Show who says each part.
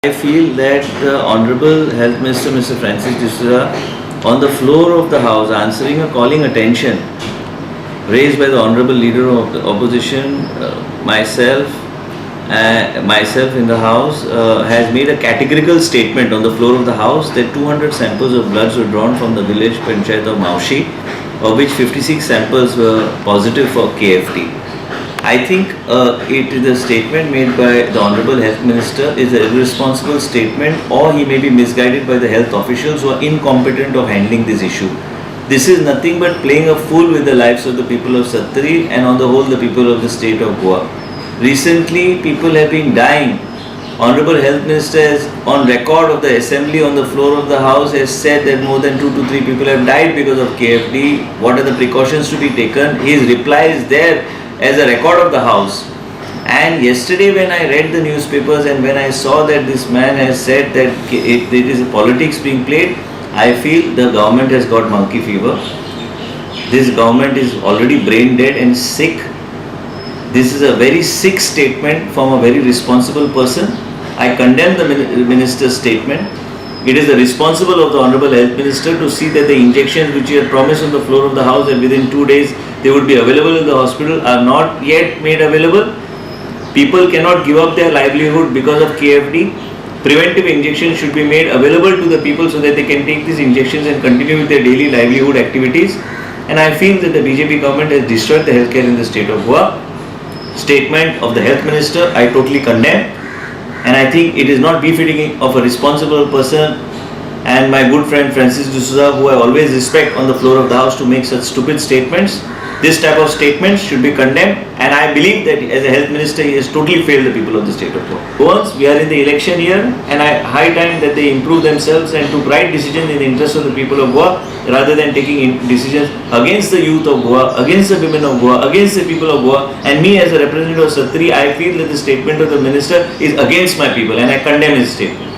Speaker 1: I feel that the Honorable Health Minister, Mr. Francis D'Souza, on the floor of the House, answering or calling attention raised by the Honorable Leader of the Opposition, myself in the House, has made a categorical statement on the floor of the House that 200 samples of bloods were drawn from the village Panchayat of Maushi, of which 56 samples were positive for KFT. I think it is a statement made by the Honorable Health Minister is an irresponsible statement, or he may be misguided by the health officials who are incompetent of handling this issue. This is nothing but playing a fool with the lives of the people of Sattari and on the whole the people of the state of Goa. Recently people have been dying. Honorable Health Minister has on record of the assembly on the floor of the House has said that more than 2 to 3 people have died because of KFT. What are the precautions to be taken? His reply is there as a record of the House. And yesterday when I read the newspapers and when I saw that this man has said that it is a politics being played, I feel the government has got monkey fever. This government is already brain dead and sick. This is a very sick statement from a very responsible person. I condemn the minister's statement. It is the responsible of the Honorable Health Minister to see that the injections which he had promised on the floor of the House and within 2 days they would be available in the hospital are not yet made available. People cannot give up their livelihood because of KFT. Preventive injections should be made available to the people so that they can take these injections and continue with their daily livelihood activities. And I feel that the BJP government has destroyed the healthcare in the state of Goa. Statement of the Health Minister I totally condemn, and I think it is not befitting of a responsible person and my good friend Francis D'Souza, who I always respect on the floor of the House, to make such stupid statements. This type of statements should be condemned, and I believe that as a health minister he has totally failed the people of the state of Goa. Once we are in the election year, and high time that they improve themselves and took right decisions in the interest of the people of Goa rather than taking decisions against the youth of Goa, against the women of Goa, against the people of Goa. And me as a representative of Sattari, I feel that the statement of the minister is against my people and I condemn his statement.